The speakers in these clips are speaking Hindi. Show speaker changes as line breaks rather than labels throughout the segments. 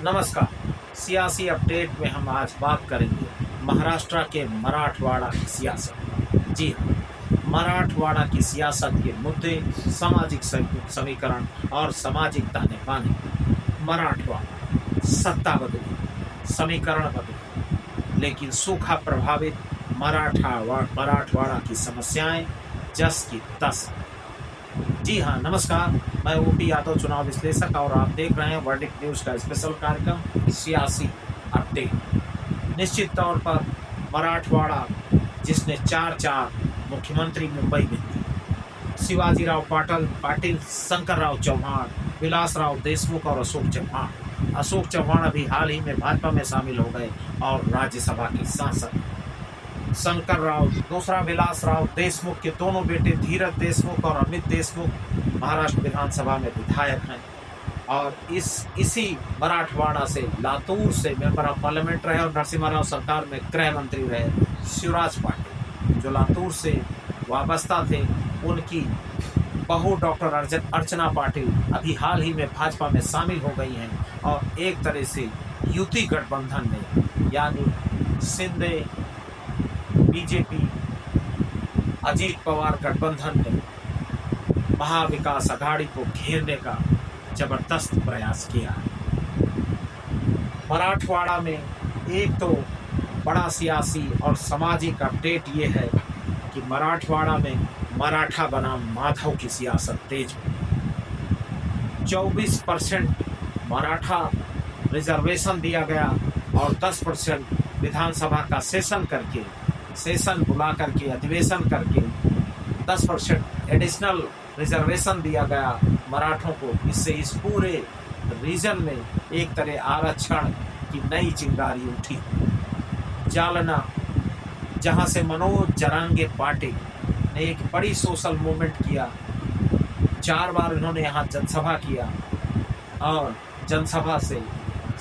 नमस्कार। सियासी अपडेट में हम आज बात करेंगे महाराष्ट्र के मराठवाड़ा की सियासत। जी हाँ, मराठवाड़ा की सियासत के मुद्दे सामाजिक समीकरण और सामाजिक ताने बाने। मराठवाड़ा सत्ता बदली, समीकरण बदले, लेकिन सूखा प्रभावित मराठवाड़ा की समस्याएं जस की तस। जी हाँ, नमस्कार। मैं ओपी यादव, चुनाव विश्लेषक, और आप देख रहे हैं वर्डिक्ट न्यूज का स्पेशल कार्यक्रम सियासी अपडेट। निश्चित तौर पर मराठवाड़ा, जिसने चार मुख्यमंत्री मुंबई में थे, शिवाजीराव पाटिल, शंकरराव चौहान, विलासराव देशमुख और अशोक चौहान अभी हाल ही में भाजपा में शामिल हो गए और राज्यसभा के सांसद। शंकर राव, दूसरा विलासराव देशमुख के दोनों बेटे धीरज देशमुख और अमित देशमुख महाराष्ट्र विधानसभा में विधायक हैं। और इसी मराठवाड़ा से लातूर से मेंबर ऑफ पार्लियामेंट रहे और नरसिम्हा राव सरकार में गृह मंत्री रहे शिवराज पाटिल, जो लातूर से वाबस्ता थे। उनकी बहू डॉक्टर अर्चना पाटिल अभी हाल ही में भाजपा में शामिल हो गई हैं और एक तरह से युति गठबंधन में, यानी शिंदे बीजेपी अजीत पवार गठबंधन ने महाविकास अघाड़ी को घेरने का जबरदस्त प्रयास किया। मराठवाड़ा में एक तो बड़ा सियासी और सामाजिक अपडेट ये है कि मराठवाड़ा में मराठा बनाम माधव की सियासत तेज हुई। 24% मराठा रिजर्वेशन दिया गया और 10% विधानसभा का सेशन बुला करके, अधिवेशन करके 10% एडिशनल रिजर्वेशन दिया गया मराठों को। इससे इस पूरे रीजन में एक तरह आरक्षण की नई चिंगारी उठी। जालना, जहां से मनोज जरांगे पाटिल ने एक बड़ी सोशल मूवमेंट किया, 4 बार इन्होंने यहाँ जनसभा किया और जनसभा से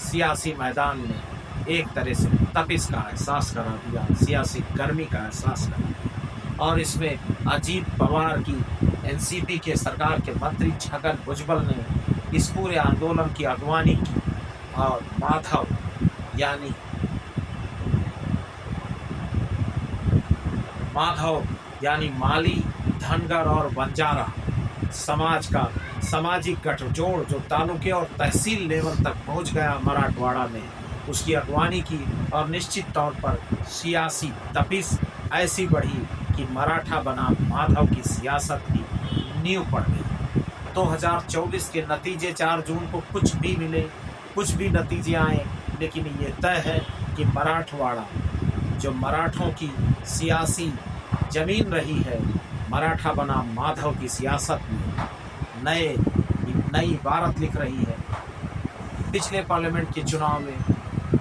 सियासी मैदान में एक तरह से तपिश का एहसास करा दिया, सियासी गर्मी का एहसास करा दिया। और इसमें अजीत पवार की एनसीपी के सरकार के मंत्री छगन भुजबल ने इस पूरे आंदोलन की अगवानी की और माधव यानी माली, धनगर और बंजारा समाज का सामाजिक गठजोड़ जो तालुके और तहसील लेवल तक पहुंच गया मराठवाड़ा में, उसकी अगवानी की। और निश्चित तौर पर सियासी तपिश ऐसी बढ़ी कि मराठा बनाम माधव की सियासत की नींव पड़ गई। 2024 के नतीजे 4 जून को कुछ भी मिले, कुछ भी नतीजे आए, लेकिन ये तय है कि मराठवाड़ा, जो मराठों की सियासी जमीन रही है, मराठा बनाम माधव की सियासत में नई इबारत लिख रही है। पिछले पार्लियामेंट के चुनाव में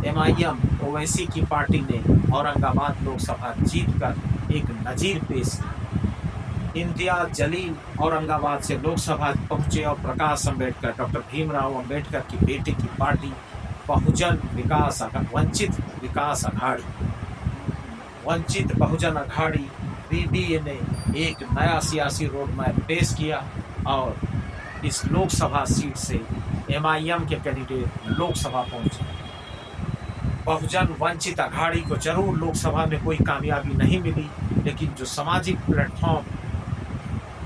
MIM ओवैसी की पार्टी ने औरंगाबाद लोकसभा जीतकर एक नजीर पेश की। इम्तियाज जलील औरंगाबाद से लोकसभा पहुंचे और प्रकाश अम्बेडकर, डॉक्टर भीमराव अम्बेडकर की बेटी की पार्टी वंचित बहुजन अघाड़ी BDA ने एक नया सियासी रोड मैप पेश किया और इस लोकसभा सीट से MIM के कैंडिडेट लोकसभा पहुंचे। बहुजन वंचित अघाड़ी को जरूर लोकसभा में कोई कामयाबी नहीं मिली, लेकिन जो सामाजिक प्लेटफॉर्म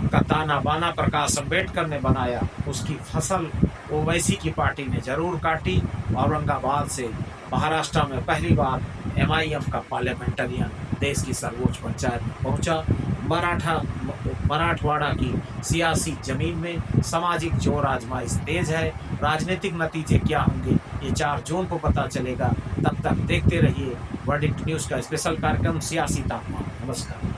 का ताना बाना प्रकाश अम्बेडकर ने बनाया, उसकी फसल ओवैसी की पार्टी ने जरूर काटी। औरंगाबाद से महाराष्ट्र में पहली बार MIM का पार्लियामेंटेरियन देश की सर्वोच्च पंचायत में पहुंचा। मराठवाड़ा की सियासी जमीन में सामाजिक जोर आजमाइश तेज है। राजनीतिक नतीजे क्या होंगे ये 4 जून को पता चलेगा। तब तक देखते रहिए वर्डिक्ट न्यूज का स्पेशल कार्यक्रम सियासी तापमान। नमस्कार।